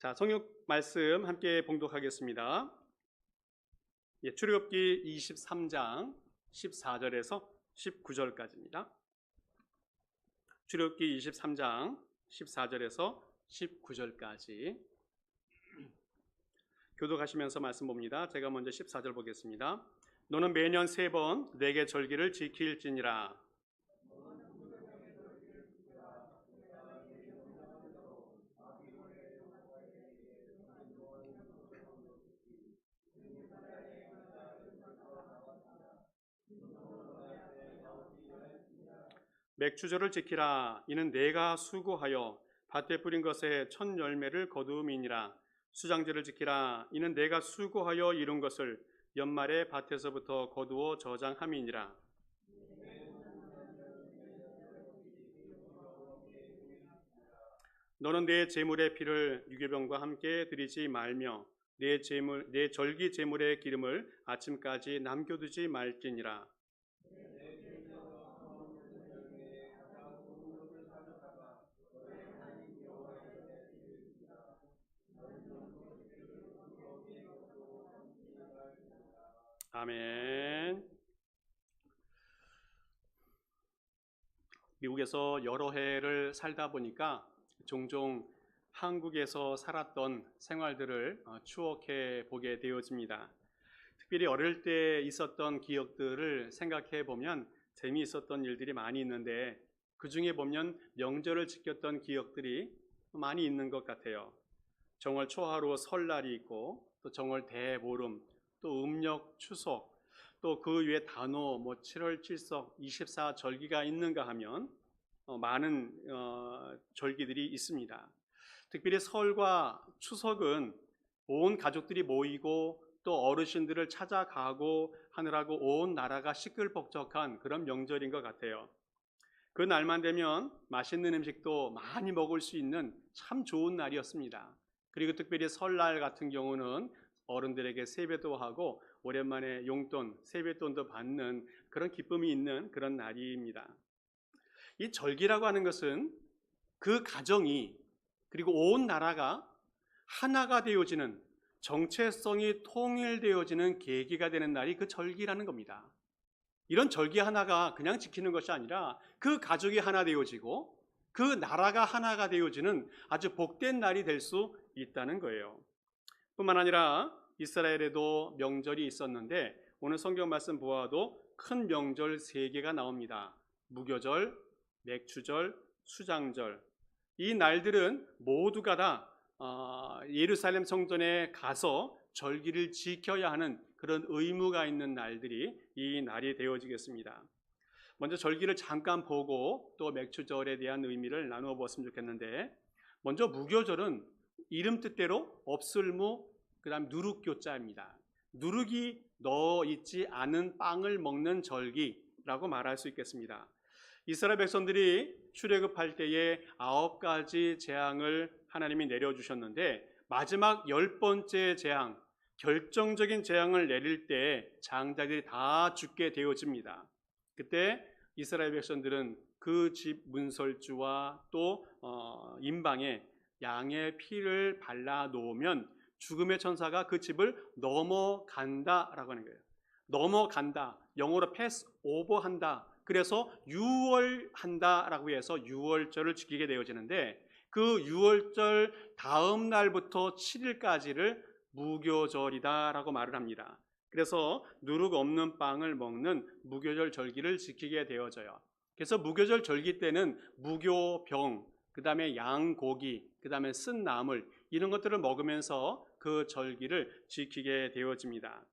자, 성경 말씀 함께 봉독하겠습니다. 출애굽기 23장 14절에서 19절까지입니다. 출애굽기 23장 14절에서 19절까지 교독하시면서 말씀 봅니다. 제가 먼저 14절 보겠습니다. 너는 매년 3번 내게 절기를 지킬지니라. 맥추절을 지키라. 이는 내가 수고하여 밭에 뿌린 것에 첫 열매를 거두음이니라. 수장제를 지키라. 이는 내가 수고하여 이룬 것을 연말에 밭에서부터 거두어 저장함이니라. 너는 내 제물의 피를 유괴병과 함께 드리지 말며 내 절기 제물의 기름을 아침까지 남겨두지 말지니라. 아멘. 미국에서 여러 해를 살다 보니까 종종 한국에서 살았던 생활들을 추억해 보게 되어집니다. 특별히 어릴 때 있었던 기억들을 생각해 보면 재미있었던 일들이 많이 있는데 그 중에 보면 명절을 지켰던 기억들이 많이 있는 것 같아요. 정월 초하루 설날이 있고 또 정월 대보름, 또 음력 추석, 또 그 위에 단오, 7월 칠석, 24절기가 있는가 하면 많은 절기들이 있습니다. 특별히 설과 추석은 온 가족들이 모이고 또 어르신들을 찾아가고 하느라고 온 나라가 시끌벅적한 그런 명절인 것 같아요. 그 날만 되면 맛있는 음식도 많이 먹을 수 있는 참 좋은 날이었습니다. 그리고 특별히 설날 같은 경우는 어른들에게 세배도 하고 오랜만에 용돈, 세뱃돈도 받는 그런 기쁨이 있는 그런 날입니다. 이 절기라고 하는 것은 그 가정이 그리고 온 나라가 하나가 되어지는, 정체성이 통일되어지는 계기가 되는 날이 그 절기라는 겁니다. 이런 절기 하나가 그냥 지키는 것이 아니라 그 가족이 하나 되어지고 그 나라가 하나가 되어지는 아주 복된 날이 될 수 있다는 거예요. 뿐만 아니라 이스라엘에도 명절이 있었는데 오늘 성경 말씀 보아도 큰 명절 3개가 나옵니다. 무교절, 맥추절, 수장절. 이 날들은 모두가 다 예루살렘 성전에 가서 절기를 지켜야 하는 그런 의무가 있는 날들이 이 날이 되어지겠습니다. 먼저 절기를 잠깐 보고 또 맥추절에 대한 의미를 나누어 보았으면 좋겠는데, 먼저 무교절은 이름 뜻대로 없을무, 그 다음 누룩교자입니다. 누룩이 넣어 있지 않은 빵을 먹는 절기라고 말할 수 있겠습니다. 이스라엘 백성들이 출애굽할 때에 9가지 재앙을 하나님이 내려주셨는데 마지막 10번째 재앙, 결정적인 재앙을 내릴 때 장자들이 다 죽게 되어집니다. 그때 이스라엘 백성들은 그 집 문설주와 또 임방에 양의 피를 발라 놓으면 죽음의 천사가 그 집을 넘어간다라고 하는 거예요. 넘어간다, 영어로 패스 오버한다. 그래서 유월한다라고 해서 유월절을 지키게 되어지는데 그 유월절 다음 날부터 7일까지를 무교절이다라고 말을 합니다. 그래서 누룩 없는 빵을 먹는 무교절 절기를 지키게 되어져요. 그래서 무교절 절기 때는 무교병, 그 다음에 양고기, 그 다음에 쓴 나물 이런 것들을 먹으면서 그 절기를 지키게 되어집니다.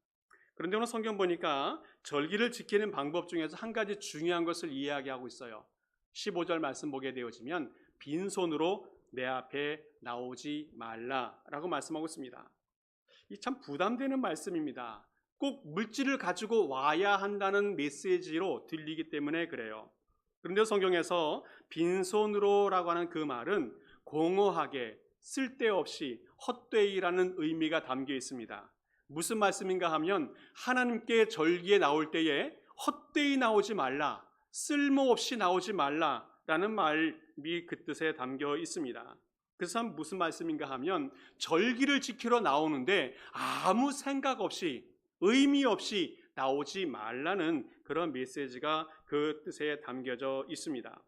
그런데 오늘 성경 보니까 절기를 지키는 방법 중에서 한 가지 중요한 것을 이야기하고 있어요. 15절 말씀 보게 되어지면 빈손으로 내 앞에 나오지 말라라고 말씀하고 있습니다. 이 참 부담되는 말씀입니다. 꼭 물질을 가지고 와야 한다는 메시지로 들리기 때문에 그래요. 그런데 성경에서 빈손으로라고 하는 그 말은 공허하게, 쓸데없이, 헛되이라는 의미가 담겨 있습니다. 무슨 말씀인가 하면 하나님께 절기에 나올 때에 헛되이 나오지 말라, 쓸모없이 나오지 말라라는 말이 그 뜻에 담겨 있습니다. 그래서 무슨 말씀인가 하면 절기를 지키러 나오는데 아무 생각 없이 의미 없이 나오지 말라는 그런 메시지가 그 뜻에 담겨져 있습니다.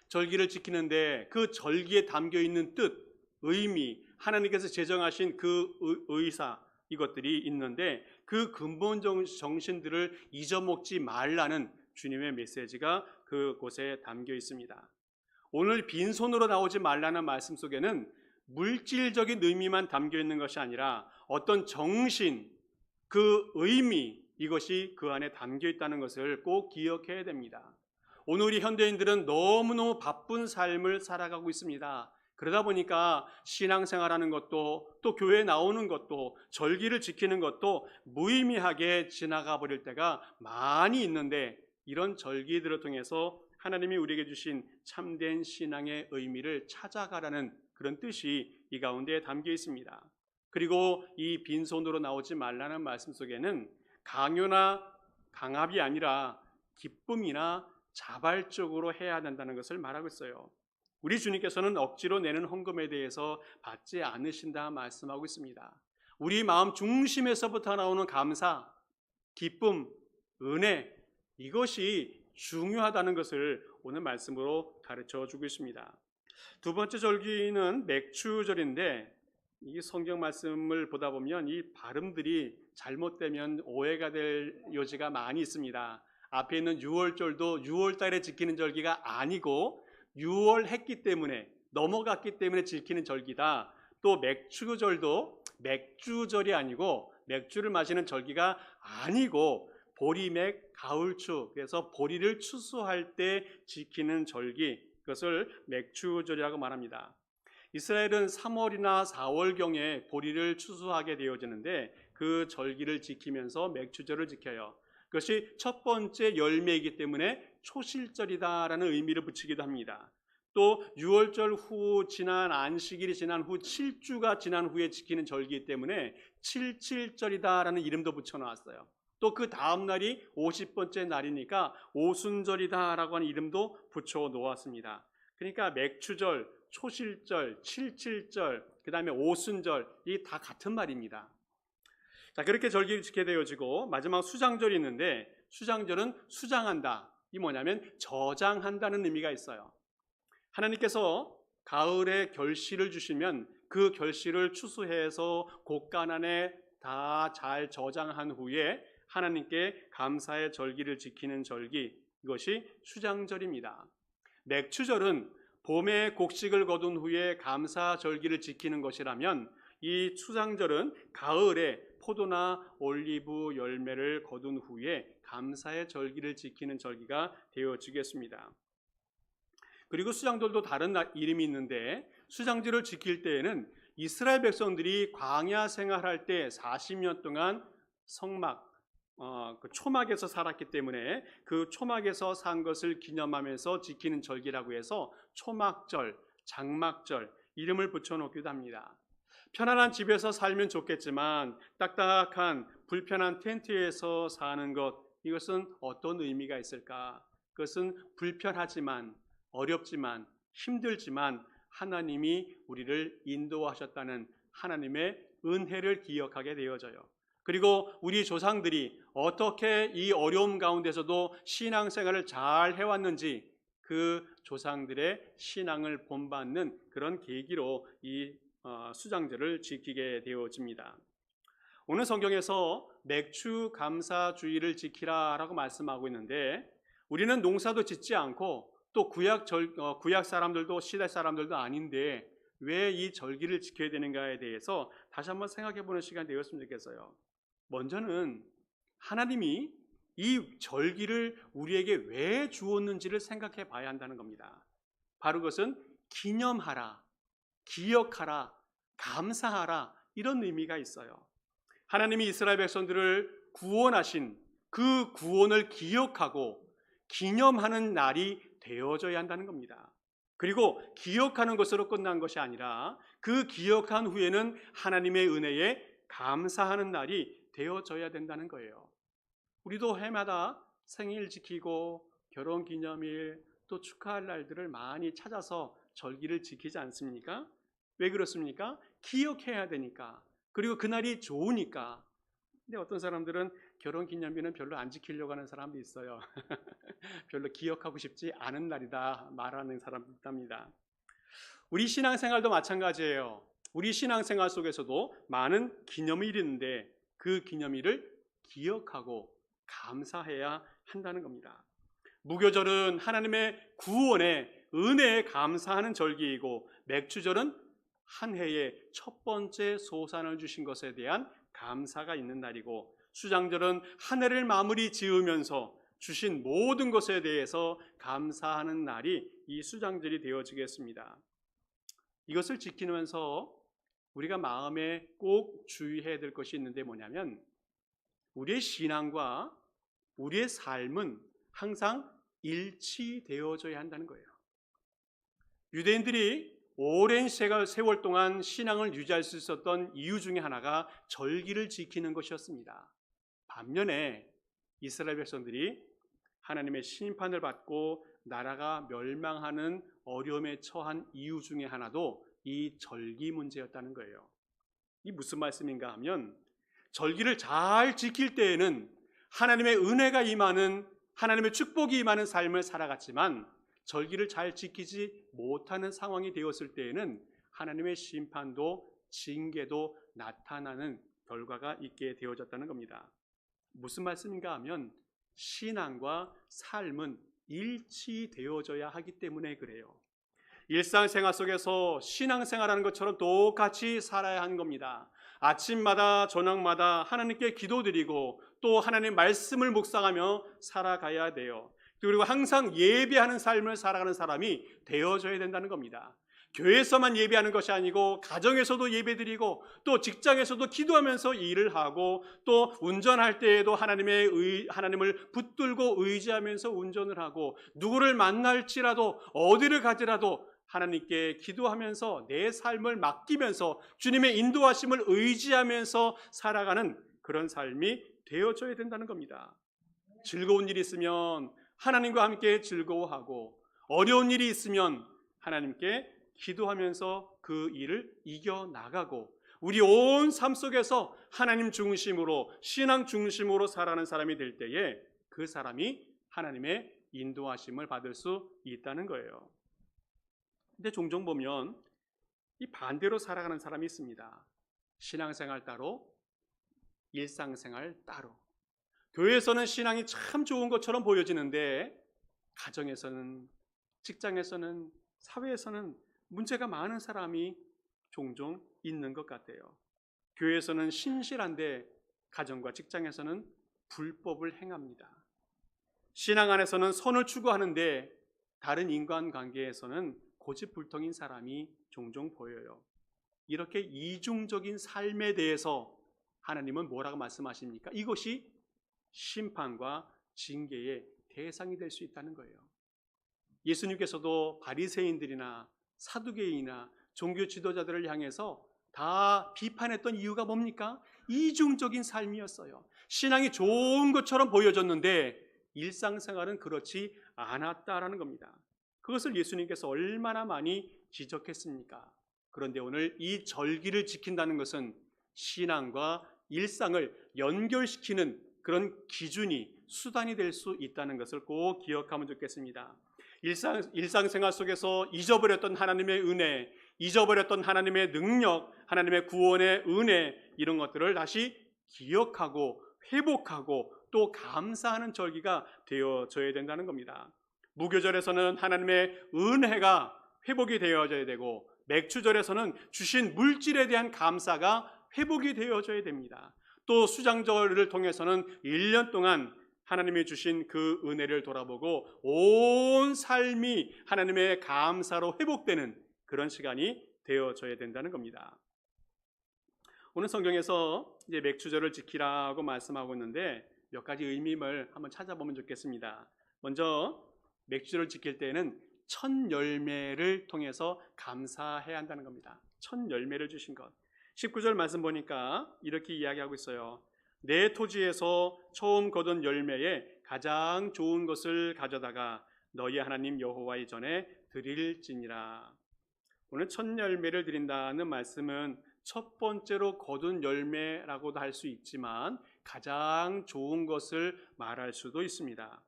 절기를 지키는데 그 절기에 담겨 있는 뜻, 의미, 하나님께서 제정하신 그 의사 이것들이 있는데 그 근본 정신들을 잊어먹지 말라는 주님의 메시지가 그곳에 담겨 있습니다. 오늘 빈손으로 나오지 말라는 말씀 속에는 물질적인 의미만 담겨 있는 것이 아니라 어떤 정신, 그 의미, 이것이 그 안에 담겨 있다는 것을 꼭 기억해야 됩니다. 오늘 우리 현대인들은 너무너무 바쁜 삶을 살아가고 있습니다. 그러다 보니까 신앙생활하는 것도 또 교회에 나오는 것도 절기를 지키는 것도 무의미하게 지나가 버릴 때가 많이 있는데 이런 절기들을 통해서 하나님이 우리에게 주신 참된 신앙의 의미를 찾아가라는 그런 뜻이 이 가운데 담겨 있습니다. 그리고 이 빈손으로 나오지 말라는 말씀 속에는 강요나 강압이 아니라 기쁨이나 자발적으로 해야 된다는 것을 말하고 있어요. 우리 주님께서는 억지로 내는 헌금에 대해서 받지 않으신다 말씀하고 있습니다. 우리 마음 중심에서부터 나오는 감사, 기쁨, 은혜, 이것이 중요하다는 것을 오늘 말씀으로 가르쳐 주고 있습니다. 두 번째 절기는 맥추절인데 이 성경 말씀을 보다 보면 이 발음들이 잘못되면 오해가 될 여지가 많이 있습니다. 앞에 있는 유월절도 6월달에 지키는 절기가 아니고 6월 했기 때문에 넘어갔기 때문에 지키는 절기다. 또 맥추절도 맥주절이 아니고 맥주를 마시는 절기가 아니고 보리맥 가을추, 그래서 보리를 추수할 때 지키는 절기, 그것을 맥추절이라고 말합니다. 이스라엘은 3월이나 4월경에 보리를 추수하게 되어지는데 그 절기를 지키면서 맥추절을 지켜요. 그것이 첫 번째 열매이기 때문에 초실절이다라는 의미를 붙이기도 합니다. 또 6월절 후 지난 안식일이 지난 후 7주가 지난 후에 지키는 절기이기 때문에 77절이다라는 이름도 붙여놨어요. 또 그 다음 날이 50번째 날이니까 오순절이다라고 하는 이름도 붙여 놓았습니다. 그러니까 맥추절, 초실절, 77절, 그 다음에 오순절, 이 다 같은 말입니다. 자, 그렇게 절기를 지키게 되어지고 마지막 수장절이 있는데 수장절은 수장한다. 이 뭐냐면 저장한다는 의미가 있어요. 하나님께서 가을에 결실을 주시면 그 결실을 추수해서 곳간 안에 다 잘 저장한 후에 하나님께 감사의 절기를 지키는 절기, 이것이 수장절입니다. 맥추절은 봄에 곡식을 거둔 후에 감사 절기를 지키는 것이라면 이 수장절은 가을에 포도나 올리브 열매를 거둔 후에 감사의 절기를 지키는 절기가 되어지겠습니다. 그리고 수장절도 다른 이름이 있는데 수장절을 지킬 때에는 이스라엘 백성들이 광야 생활할 때 40년 동안 성막, 그 초막에서 살았기 때문에 그 초막에서 산 것을 기념하면서 지키는 절기라고 해서 초막절, 장막절 이름을 붙여놓기도 합니다. 편안한 집에서 살면 좋겠지만 딱딱한 불편한 텐트에서 사는 것, 이것은 어떤 의미가 있을까? 그것은 불편하지만 어렵지만 힘들지만 하나님이 우리를 인도하셨다는 하나님의 은혜를 기억하게 되어져요. 그리고 우리 조상들이 어떻게 이 어려움 가운데서도 신앙생활을 잘 해왔는지 그 조상들의 신앙을 본받는 그런 계기로 이 수장절을 지키게 되어집니다. 오늘 성경에서 맥추 감사주의를 지키라라고 말씀하고 있는데 우리는 농사도 짓지 않고 또 구약 사람들도 시대 사람들도 아닌데 왜 이 절기를 지켜야 되는가에 대해서 다시 한번 생각해 보는 시간이 되었으면 좋겠어요. 먼저는 하나님이 이 절기를 우리에게 왜 주었는지를 생각해 봐야 한다는 겁니다. 바로 그것은 기념하라, 기억하라, 감사하라 이런 의미가 있어요. 하나님이 이스라엘 백성들을 구원하신 그 구원을 기억하고 기념하는 날이 되어져야 한다는 겁니다. 그리고 기억하는 것으로 끝난 것이 아니라 그 기억한 후에는 하나님의 은혜에 감사하는 날이 되어져야 된다는 거예요. 우리도 해마다 생일 지키고 결혼기념일 또 축하할 날들을 많이 찾아서 절기를 지키지 않습니까? 왜 그렇습니까? 기억해야 되니까. 그리고 그날이 좋으니까. 근데 어떤 사람들은 결혼기념일은 별로 안 지키려고 하는 사람도 있어요. 별로 기억하고 싶지 않은 날이다 말하는 사람도 있답니다. 우리 신앙생활도 마찬가지예요. 우리 신앙생활 속에서도 많은 기념일이 있는데 그 기념일을 기억하고 감사해야 한다는 겁니다. 무교절은 하나님의 구원에 은혜에 감사하는 절기이고, 맥주절은 한 해의 첫 번째 소산을 주신 것에 대한 감사가 있는 날이고, 수장절은 한 해를 마무리 지으면서 주신 모든 것에 대해서 감사하는 날이 이 수장절이 되어지겠습니다. 이것을 지키면서 우리가 마음에 꼭 주의해야 될 것이 있는데 뭐냐면, 우리의 신앙과 우리의 삶은 항상 일치되어져야 한다는 거예요. 유대인들이 오랜 세월 동안 신앙을 유지할 수 있었던 이유 중에 하나가 절기를 지키는 것이었습니다. 반면에 이스라엘 백성들이 하나님의 심판을 받고 나라가 멸망하는 어려움에 처한 이유 중에 하나도 이 절기 문제였다는 거예요. 이 무슨 말씀인가 하면, 절기를 잘 지킬 때에는 하나님의 은혜가 임하는, 하나님의 축복이 임하는 삶을 살아갔지만, 절기를 잘 지키지 못하는 상황이 되었을 때에는 하나님의 심판도 징계도 나타나는 결과가 있게 되어졌다는 겁니다. 무슨 말씀인가 하면, 신앙과 삶은 일치되어져야 하기 때문에 그래요. 일상생활 속에서 신앙생활하는 것처럼 똑같이 살아야 하는 겁니다. 아침마다 저녁마다 하나님께 기도드리고 또 하나님의 말씀을 묵상하며 살아가야 돼요. 그리고 항상 예배하는 삶을 살아가는 사람이 되어져야 된다는 겁니다. 교회에서만 예배하는 것이 아니고 가정에서도 예배드리고 또 직장에서도 기도하면서 일을 하고 또 운전할 때에도 하나님을 붙들고 의지하면서 운전을 하고, 누구를 만날지라도 어디를 가더라도 하나님께 기도하면서 내 삶을 맡기면서 주님의 인도하심을 의지하면서 살아가는 그런 삶이 되어져야 된다는 겁니다. 즐거운 일이 있으면 하나님과 함께 즐거워하고, 어려운 일이 있으면 하나님께 기도하면서 그 일을 이겨나가고, 우리 온 삶 속에서 하나님 중심으로, 신앙 중심으로 살아가는 사람이 될 때에 그 사람이 하나님의 인도하심을 받을 수 있다는 거예요. 근데 종종 보면 이 반대로 살아가는 사람이 있습니다. 신앙생활 따로, 일상생활 따로. 교회에서는 신앙이 참 좋은 것처럼 보여지는데 가정에서는, 직장에서는, 사회에서는 문제가 많은 사람이 종종 있는 것 같아요. 교회에서는 신실한데 가정과 직장에서는 불법을 행합니다. 신앙 안에서는 선을 추구하는데 다른 인간관계에서는 고집불통인 사람이 종종 보여요. 이렇게 이중적인 삶에 대해서 하나님은 뭐라고 말씀하십니까? 이것이 심판과 징계의 대상이 될 수 있다는 거예요. 예수님께서도 바리새인들이나 사두개인이나 종교 지도자들을 향해서 다 비판했던 이유가 뭡니까? 이중적인 삶이었어요. 신앙이 좋은 것처럼 보여졌는데 일상생활은 그렇지 않았다라는 겁니다. 그것을 예수님께서 얼마나 많이 지적했습니까? 그런데 오늘 이 절기를 지킨다는 것은 신앙과 일상을 연결시키는 그런 기준이, 수단이 될 수 있다는 것을 꼭 기억하면 좋겠습니다. 일상생활 속에서 잊어버렸던 하나님의 은혜, 잊어버렸던 하나님의 능력, 하나님의 구원의 은혜, 이런 것들을 다시 기억하고 회복하고 또 감사하는 절기가 되어져야 된다는 겁니다. 무교절에서는 하나님의 은혜가 회복이 되어져야 되고, 맥주절에서는 주신 물질에 대한 감사가 회복이 되어져야 됩니다. 또 수장절을 통해서는 1년 동안 하나님이 주신 그 은혜를 돌아보고 온 삶이 하나님의 감사로 회복되는 그런 시간이 되어져야 된다는 겁니다. 오늘 성경에서 이제 맥주절을 지키라고 말씀하고 있는데 몇 가지 의미를 한번 찾아보면 좋겠습니다. 먼저 맥주절을 지킬 때는 첫 열매를 통해서 감사해야 한다는 겁니다. 첫 열매를 주신 것. 19절 말씀 보니까 이렇게 이야기하고 있어요. 내 토지에서 처음 거둔 열매에 가장 좋은 것을 가져다가 너희 하나님 여호와의 전에 드릴지니라. 오늘 첫 열매를 드린다는 말씀은 첫 번째로 거둔 열매라고도 할 수 있지만 가장 좋은 것을 말할 수도 있습니다.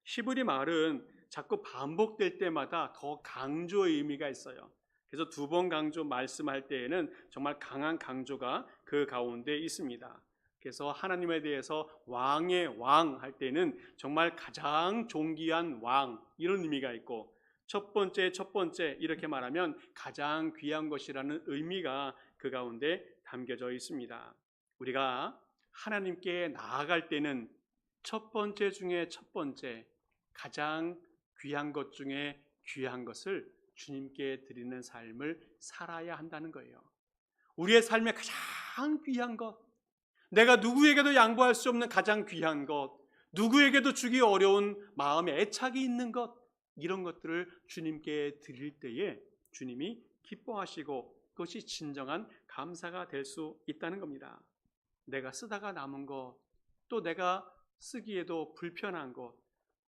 히브리 말은 자꾸 반복될 때마다 더 강조의 의미가 있어요. 그래서 두 번 강조 말씀할 때에는 정말 강한 강조가 그 가운데 있습니다. 그래서 하나님에 대해서 왕의 왕 할 때는 정말 가장 존귀한 왕 이런 의미가 있고 첫 번째 이렇게 말하면 가장 귀한 것이라는 의미가 그 가운데 담겨져 있습니다. 우리가 하나님께 나아갈 때는 첫 번째 중에 첫 번째 가장 귀한 것 중에 귀한 것을 주님께 드리는 삶을 살아야 한다는 거예요. 우리의 삶의 가장 귀한 것, 내가 누구에게도 양보할 수 없는 가장 귀한 것, 누구에게도 주기 어려운 마음에 애착이 있는 것, 이런 것들을 주님께 드릴 때에 주님이 기뻐하시고 그것이 진정한 감사가 될 수 있다는 겁니다. 내가 쓰다가 남은 것, 또 내가 쓰기에도 불편한 것,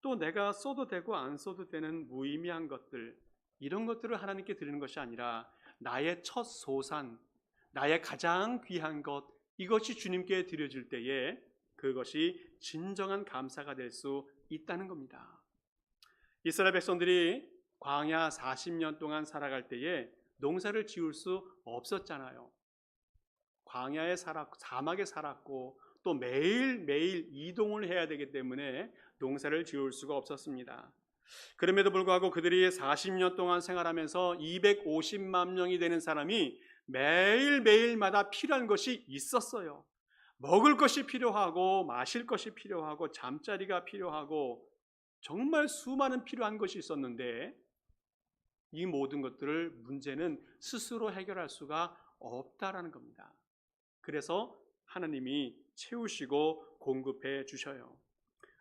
또 내가 써도 되고 안 써도 되는 무의미한 것들, 이런 것들을 하나님께 드리는 것이 아니라 나의 첫 소산, 나의 가장 귀한 것, 이것이 주님께 드려질 때에 그것이 진정한 감사가 될 수 있다는 겁니다. 이스라엘 백성들이 광야 40년 동안 살아갈 때에 농사를 지을 수 없었잖아요. 광야에 살았고 사막에 살았고 또 매일매일 이동을 해야 되기 때문에 농사를 지을 수가 없었습니다. 그럼에도 불구하고 그들이 40년 동안 생활하면서 250만 명이 되는 사람이 매일매일마다 필요한 것이 있었어요. 먹을 것이 필요하고 마실 것이 필요하고 잠자리가 필요하고 정말 수많은 필요한 것이 있었는데 이 모든 것들을 문제는 스스로 해결할 수가 없다라는 겁니다. 그래서 하나님이 채우시고 공급해 주셔요.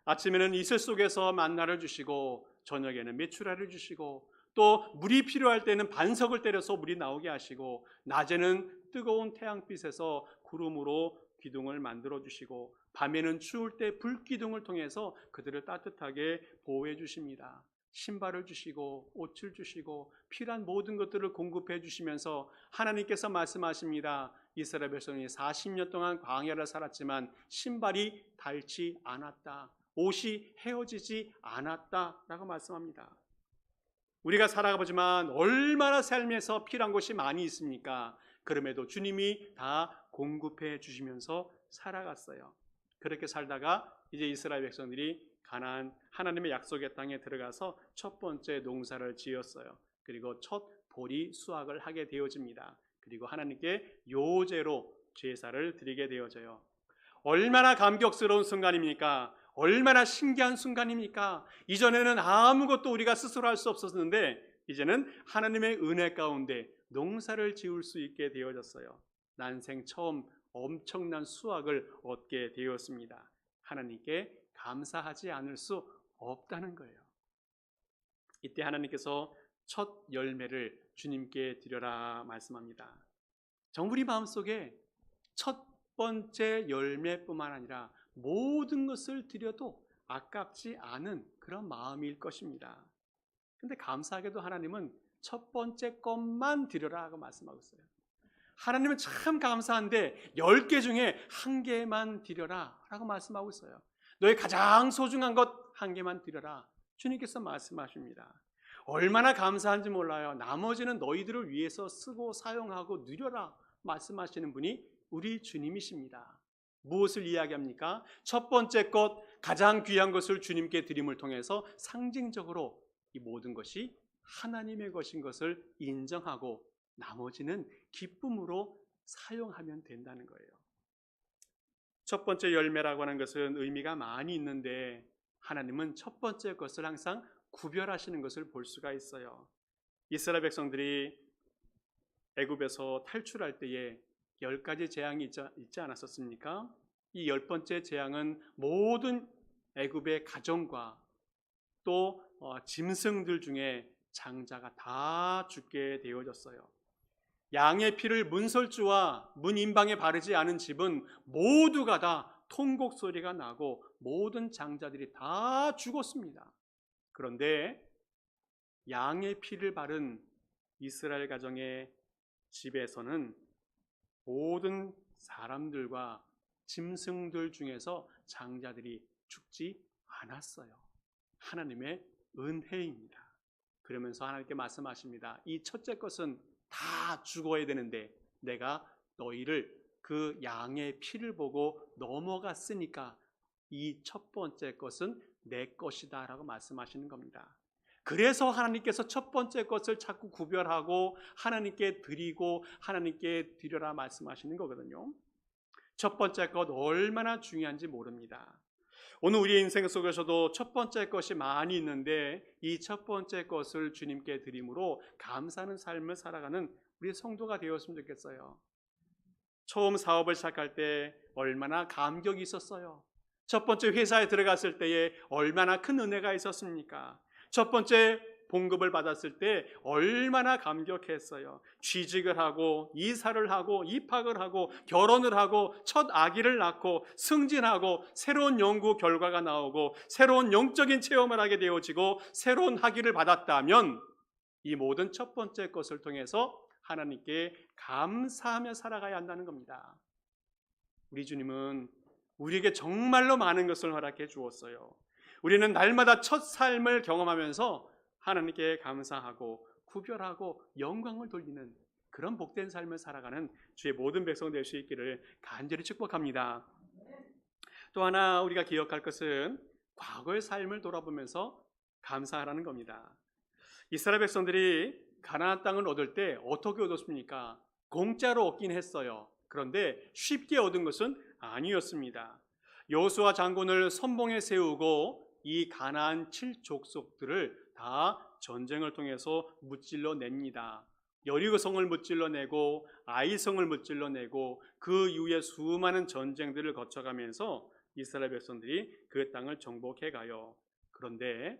아침에는 이슬 속에서 만나를 주시고 저녁에는 메추라를 주시고 또 물이 필요할 때는 반석을 때려서 물이 나오게 하시고 낮에는 뜨거운 태양빛에서 구름으로 기둥을 만들어 주시고 밤에는 추울 때 불기둥을 통해서 그들을 따뜻하게 보호해 주십니다. 신발을 주시고 옷을 주시고 필요한 모든 것들을 공급해 주시면서 하나님께서 말씀하십니다. 이스라엘 백성이 40년 동안 광야를 살았지만 신발이 닳지 않았다. 옷이 헤어지지 않았다라고 말씀합니다. 우리가 살아가보지만 얼마나 삶에서 필요한 것이 많이 있습니까? 그럼에도 주님이 다 공급해 주시면서 살아갔어요. 그렇게 살다가 이제 이스라엘 백성들이 가나안 하나님의 약속의 땅에 들어가서 첫 번째 농사를 지었어요. 그리고 첫 보리 수확을 하게 되어집니다. 그리고 하나님께 요제로 제사를 드리게 되어져요. 얼마나 감격스러운 순간입니까? 얼마나 신기한 순간입니까? 이전에는 아무것도 우리가 스스로 할 수 없었는데 이제는 하나님의 은혜 가운데 농사를 지을 수 있게 되어졌어요. 난생 처음 엄청난 수확을 얻게 되었습니다. 하나님께 감사하지 않을 수 없다는 거예요. 이때 하나님께서 첫 열매를 주님께 드려라 말씀합니다. 정말 우리 마음속에 첫 번째 열매뿐만 아니라 모든 것을 드려도 아깝지 않은 그런 마음일 것입니다. 근데 감사하게도 하나님은 첫 번째 것만 드려라 하고 말씀하고 있어요. 하나님은 참 감사한데 10개 중에 1개만 드려라 라고 말씀하고 있어요. 너의 가장 소중한 것 1개만 드려라. 주님께서 말씀하십니다. 얼마나 감사한지 몰라요. 나머지는 너희들을 위해서 쓰고 사용하고 누려라 말씀하시는 분이 우리 주님이십니다. 무엇을 이야기합니까? 첫 번째 것, 가장 귀한 것을 주님께 드림을 통해서 상징적으로 이 모든 것이 하나님의 것인 것을 인정하고 나머지는 기쁨으로 사용하면 된다는 거예요. 첫 번째 열매라고 하는 것은 의미가 많이 있는데 하나님은 첫 번째 것을 항상 구별하시는 것을 볼 수가 있어요. 이스라엘 백성들이 애굽에서 탈출할 때에 10가지 재앙이 있지 않았었습니까? 이 10번째 재앙은 모든 애굽의 가정과 또 짐승들 중에 장자가 다 죽게 되어졌어요. 양의 피를 문설주와 문 인방에 바르지 않은 집은 모두가 다 통곡 소리가 나고 모든 장자들이 다 죽었습니다. 그런데 양의 피를 바른 이스라엘 가정의 집에서는 모든 사람들과 짐승들 중에서 장자들이 죽지 않았어요. 하나님의 은혜입니다. 그러면서 하나님께 말씀하십니다. 이 첫째 것은 다 죽어야 되는데 내가 너희를 그 양의 피를 보고 넘어갔으니까 이 첫 번째 것은 내 것이다 라고 말씀하시는 겁니다. 그래서 하나님께서 첫 번째 것을 자꾸 구별하고 하나님께 드리고 하나님께 드려라 말씀하시는 거거든요. 첫 번째 것 얼마나 중요한지 모릅니다. 오늘 우리의 인생 속에서도 첫 번째 것이 많이 있는데 이 첫 번째 것을 주님께 드림으로 감사하는 삶을 살아가는 우리 성도가 되었으면 좋겠어요. 처음 사업을 시작할 때 얼마나 감격이 있었어요. 첫 번째 회사에 들어갔을 때에 얼마나 큰 은혜가 있었습니까? 첫 번째 봉급을 받았을 때 얼마나 감격했어요. 취직을 하고 이사를 하고 입학을 하고 결혼을 하고 첫 아기를 낳고 승진하고 새로운 연구 결과가 나오고 새로운 영적인 체험을 하게 되어지고 새로운 학위를 받았다면 이 모든 첫 번째 것을 통해서 하나님께 감사하며 살아가야 한다는 겁니다. 우리 주님은 우리에게 정말로 많은 것을 허락해 주었어요. 우리는 날마다 첫 삶을 경험하면서 하나님께 감사하고 구별하고 영광을 돌리는 그런 복된 삶을 살아가는 주의 모든 백성 될 수 있기를 간절히 축복합니다. 또 하나 우리가 기억할 것은 과거의 삶을 돌아보면서 감사하라는 겁니다. 이스라엘 백성들이 가나안 땅을 얻을 때 어떻게 얻었습니까? 공짜로 얻긴 했어요. 그런데 쉽게 얻은 것은 아니었습니다. 여호수아 장군을 선봉에 세우고 이 가나안 7족속들을 다 전쟁을 통해서 무찔러 냅니다. 여리고성을 무찔러 내고 아이성을 무찔러 내고 그 이후에 수많은 전쟁들을 거쳐가면서 이스라엘 백성들이 그 땅을 정복해 가요. 그런데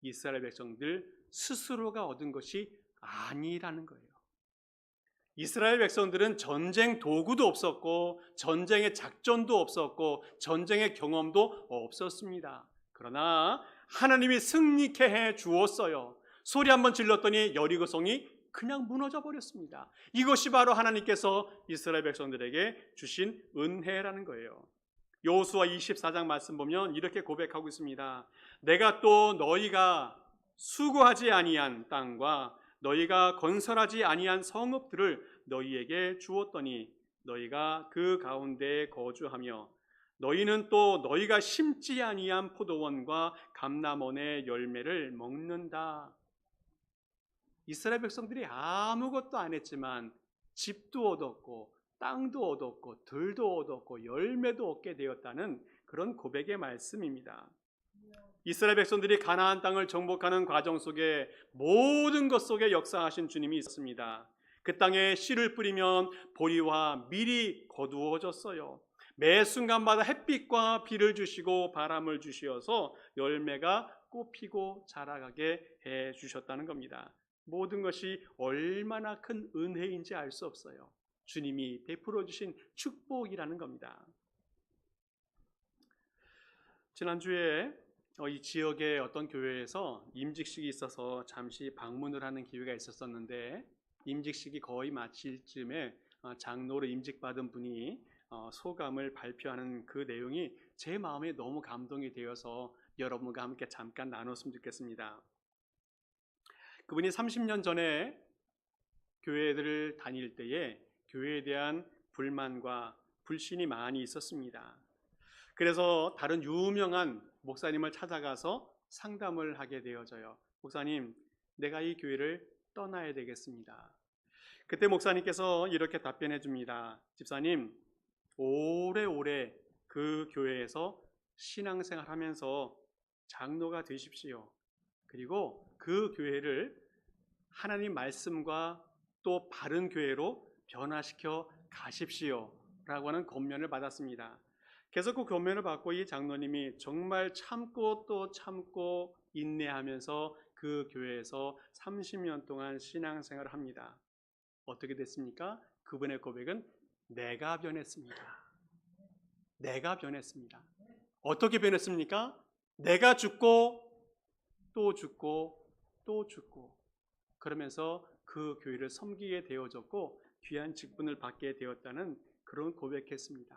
이스라엘 백성들 스스로가 얻은 것이 아니라는 거예요. 이스라엘 백성들은 전쟁 도구도 없었고 전쟁의 작전도 없었고 전쟁의 경험도 없었습니다. 그러나 하나님이 승리케 해 주었어요. 소리 한번 질렀더니 여리고성이 그냥 무너져 버렸습니다. 이것이 바로 하나님께서 이스라엘 백성들에게 주신 은혜라는 거예요. 여호수아 24장 말씀 보면 이렇게 고백하고 있습니다. 내가 또 너희가 수고하지 아니한 땅과 너희가 건설하지 아니한 성읍들을 너희에게 주었더니 너희가 그 가운데 거주하며 너희는 또 너희가 심지 아니한 포도원과 감람원의 열매를 먹는다. 이스라엘 백성들이 아무것도 안 했지만 집도 얻었고 땅도 얻었고 들도 얻었고 열매도 얻게 되었다는 그런 고백의 말씀입니다. 이스라엘 백성들이 가나안 땅을 정복하는 과정 속에 모든 것 속에 역사하신 주님이 있습니다. 그 땅에 씨를 뿌리면 보리와 밀이 거두어졌어요. 매 순간마다 햇빛과 비를 주시고 바람을 주시어서 열매가 꽃피고 자라가게 해 주셨다는 겁니다. 모든 것이 얼마나 큰 은혜인지 알 수 없어요. 주님이 베풀어 주신 축복이라는 겁니다. 지난주에 이 지역의 어떤 교회에서 임직식이 있어서 잠시 방문을 하는 기회가 있었었는데 임직식이 거의 마칠 즈음에 장로로 임직받은 분이 소감을 발표하는 그 내용이 제 마음에 너무 감동이 되어서 여러분과 함께 잠깐 나눴으면 좋겠습니다. 그분이 30년 전에 교회들을 다닐 때에 교회에 대한 불만과 불신이 많이 있었습니다. 그래서 다른 유명한 목사님을 찾아가서 상담을 하게 되어져요. 목사님, 내가 이 교회를 떠나야 되겠습니다. 그때 목사님께서 이렇게 답변해 줍니다. 집사님, 오래오래 그 교회에서 신앙생활 하면서 장로가 되십시오. 그리고 그 교회를 하나님 말씀과 또 바른 교회로 변화시켜 가십시오 라고 하는 권면을 받았습니다. 계속 그 권면을 받고 이 장로님이 정말 참고 또 참고 인내하면서 그 교회에서 30년 동안 신앙생활을 합니다. 어떻게 됐습니까? 그분의 고백은 내가 변했습니다. 내가 변했습니다. 어떻게 변했습니까? 내가 죽고 또 죽고 또 죽고 그러면서 그 교회를 섬기게 되어졌고 귀한 직분을 받게 되었다는 그런 고백했습니다.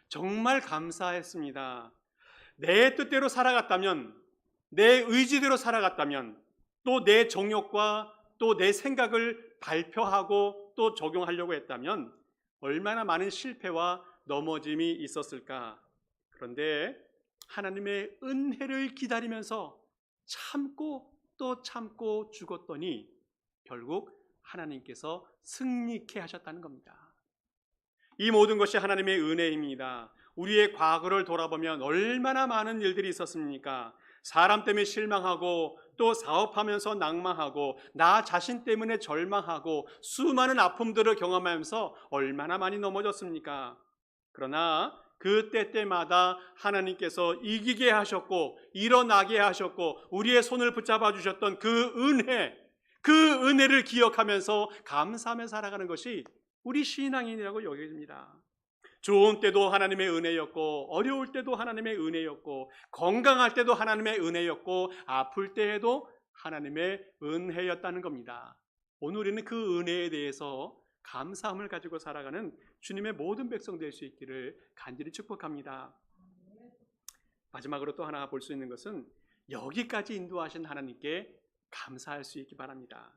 정말 감사했습니다. 내 뜻대로 살아갔다면, 내 의지대로 살아갔다면, 또 내 정욕과 또 내 생각을 발표하고 또 적용하려고 했다면 얼마나 많은 실패와 넘어짐이 있었을까. 그런데 하나님의 은혜를 기다리면서 참고 또 참고 죽었더니 결국 하나님께서 승리케 하셨다는 겁니다. 이 모든 것이 하나님의 은혜입니다. 우리의 과거를 돌아보면 얼마나 많은 일들이 있었습니까? 사람 때문에 실망하고 또 사업하면서 낭망하고 나 자신 때문에 절망하고 수많은 아픔들을 경험하면서 얼마나 많이 넘어졌습니까? 그러나 그 때때마다 하나님께서 이기게 하셨고 일어나게 하셨고 우리의 손을 붙잡아 주셨던 그 은혜를 기억하면서 감사하며 살아가는 것이 우리 신앙인이라고 여겨집니다. 좋은 때도 하나님의 은혜였고 어려울 때도 하나님의 은혜였고 건강할 때도 하나님의 은혜였고 아플 때에도 하나님의 은혜였다는 겁니다. 오늘 우리는 그 은혜에 대해서 감사함을 가지고 살아가는 주님의 모든 백성 될 수 있기를 간절히 축복합니다. 마지막으로 또 하나 볼 수 있는 것은 여기까지 인도하신 하나님께 감사할 수 있기 바랍니다.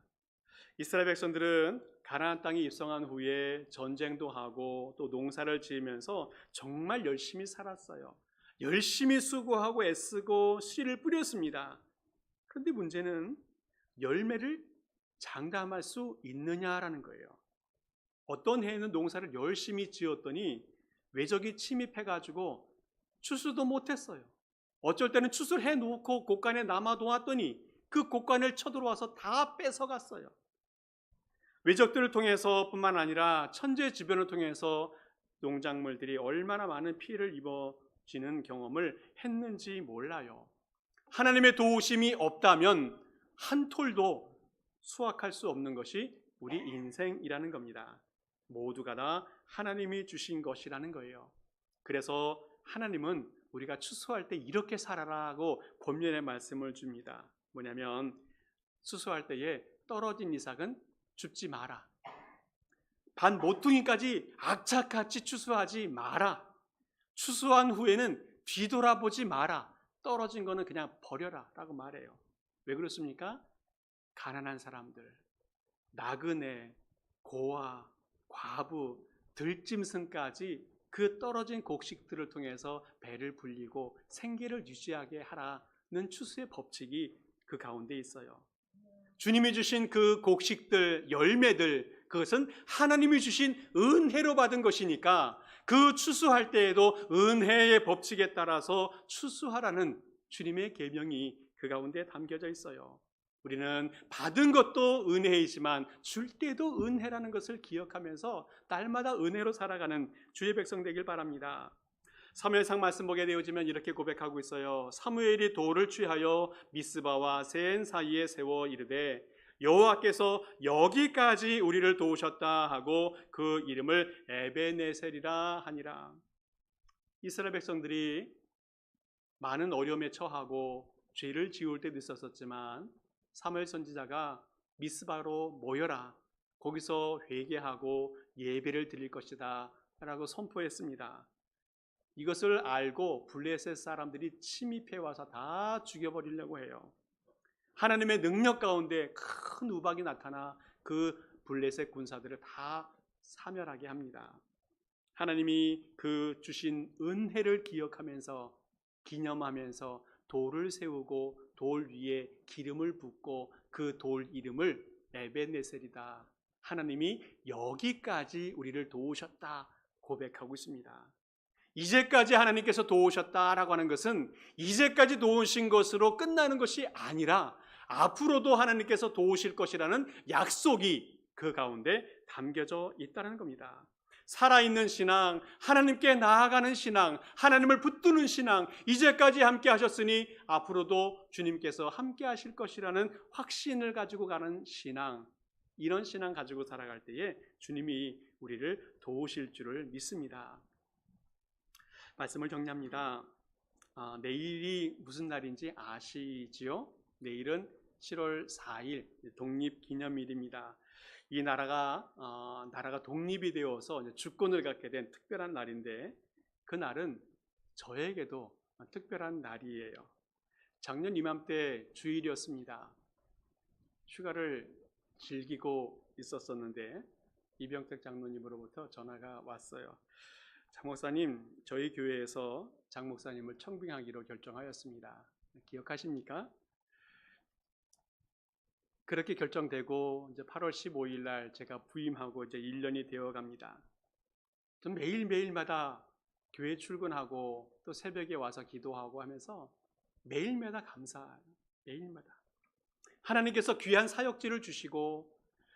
이스라엘 백성들은 가나안 땅에 입성한 후에 전쟁도 하고 또 농사를 지으면서 정말 열심히 살았어요. 열심히 수고하고 애쓰고 씨를 뿌렸습니다. 그런데 문제는 열매를 장담할 수 있느냐라는 거예요. 어떤 해에는 농사를 열심히 지었더니 외적이 침입해가지고 추수도 못했어요. 어쩔 때는 추수를 해놓고 곡간에 남아도왔더니 그 곡간을 쳐들어와서 다 뺏어갔어요. 외적들을 통해서 뿐만 아니라 천재지변을 통해서 농작물들이 얼마나 많은 피해를 입어지는 경험을 했는지 몰라요. 하나님의 도우심이 없다면 한 톨도 수확할 수 없는 것이 우리 인생이라는 겁니다. 모두가 다 하나님이 주신 것이라는 거예요. 그래서 하나님은 우리가 추수할 때 이렇게 살아라고 권면의 말씀을 줍니다. 뭐냐면 추수할 때에 떨어진 이삭은 줍지 마라. 반 모퉁이까지 악착같이 추수하지 마라. 추수한 후에는 뒤돌아보지 마라. 떨어진 거는 그냥 버려라 라고 말해요. 왜 그렇습니까? 가난한 사람들, 나그네, 고아, 과부, 들짐승까지 그 떨어진 곡식들을 통해서 배를 불리고 생계를 유지하게 하라는 추수의 법칙이 그 가운데 있어요. 주님이 주신 그 곡식들, 열매들, 그것은 하나님이 주신 은혜로 받은 것이니까 그 추수할 때에도 은혜의 법칙에 따라서 추수하라는 주님의 계명이 그 가운데 담겨져 있어요. 우리는 받은 것도 은혜이지만 줄 때도 은혜라는 것을 기억하면서 날마다 은혜로 살아가는 주의 백성 되길 바랍니다. 사무엘상 말씀 보게 되어지면 이렇게 고백하고 있어요. 사무엘이 돌을 취하여 미스바와 센 사이에 세워 이르되 여호와께서 여기까지 우리를 도우셨다 하고 그 이름을 에베네셀이라 하니라. 이스라엘 백성들이 많은 어려움에 처하고 죄를 지을 때도 있었지만 사무엘 선지자가 미스바로 모여라. 거기서 회개하고 예배를 드릴 것이다 라고 선포했습니다. 이것을 알고 블레셋 사람들이 침입해 와서 다 죽여버리려고 해요. 하나님의 능력 가운데 큰 우박이 나타나 그 블레셋 군사들을 다 사멸하게 합니다. 하나님이 그 주신 은혜를 기억하면서 기념하면서 돌을 세우고 돌 위에 기름을 붓고 그 돌 이름을 에베네셀이다. 하나님이 여기까지 우리를 도우셨다 고백하고 있습니다. 이제까지 하나님께서 도우셨다라고 하는 것은 이제까지 도우신 것으로 끝나는 것이 아니라 앞으로도 하나님께서 도우실 것이라는 약속이 그 가운데 담겨져 있다는 겁니다. 살아있는 신앙, 하나님께 나아가는 신앙, 하나님을 붙드는 신앙, 이제까지 함께 하셨으니 앞으로도 주님께서 함께 하실 것이라는 확신을 가지고 가는 신앙, 이런 신앙 가지고 살아갈 때에 주님이 우리를 도우실 줄을 믿습니다. 말씀을 정리합니다. 내일이 무슨 날인지 아시지요? 내일은 7월 4일 독립기념일입니다. 이 나라가 독립이 되어서 이제 주권을 갖게 된 특별한 날인데, 그 날은 저에게도 특별한 날이에요. 작년 이맘때 주일이었습니다. 휴가를 즐기고 있었었는데 이병택 장로님으로부터 전화가 왔어요. 장 목사님, 저희 교회에서 장 목사님을 청빙하기로 결정하였습니다. 기억하십니까? 그렇게 결정되고 이제 8월 15일 날 제가 부임하고 이제 1년이 되어 갑니다. 전 매일매일마다 교회 출근하고 또 새벽에 와서 기도하고 하면서 매일마다 감사해요. 매일마다. 하나님께서 귀한 사역지를 주시고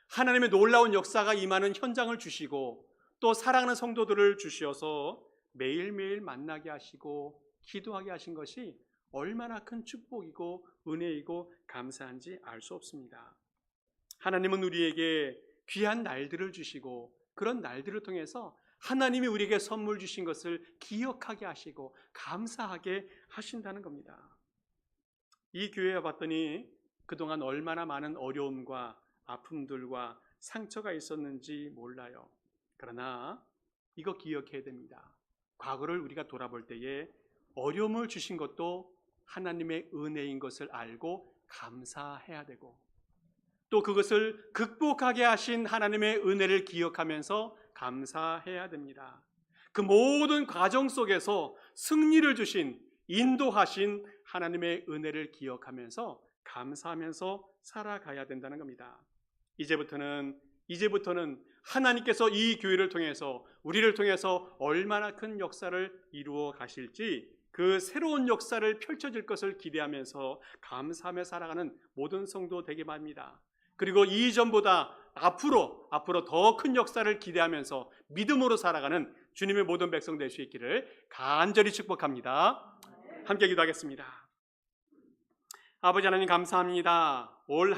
하나님의 놀라운 역사가 임하는 현장을 주시고 또 사랑하는 성도들을 주셔서 매일매일 만나게 하시고 기도하게 하신 것이 얼마나 큰 축복이고 은혜이고 감사한지 알 수 없습니다. 하나님은 우리에게 귀한 날들을 주시고 그런 날들을 통해서 하나님이 우리에게 선물 주신 것을 기억하게 하시고 감사하게 하신다는 겁니다. 이 교회에 봤더니 그동안 얼마나 많은 어려움과 아픔들과 상처가 있었는지 몰라요. 그러나 이거 기억해야 됩니다. 과거를 우리가 돌아볼 때에 어려움을 주신 것도 하나님의 은혜인 것을 알고 감사해야 되고, 또 그것을 극복하게 하신 하나님의 은혜를 기억하면서 감사해야 됩니다. 그 모든 과정 속에서 승리를 주신, 인도하신 하나님의 은혜를 기억하면서 감사하면서 살아가야 된다는 겁니다. 이제부터는 하나님께서 이 교회를 통해서, 우리를 통해서 얼마나 큰 역사를 이루어 가실지 그 새로운 역사를 펼쳐질 것을 기대하면서 감사하며 살아가는 모든 성도 되게 바랍니다. 그리고 이전보다 앞으로 더 큰 역사를 기대하면서 믿음으로 살아가는 주님의 모든 백성 될 수 있기를 간절히 축복합니다. 함께 기도하겠습니다. 아버지 하나님 감사합니다. 올 한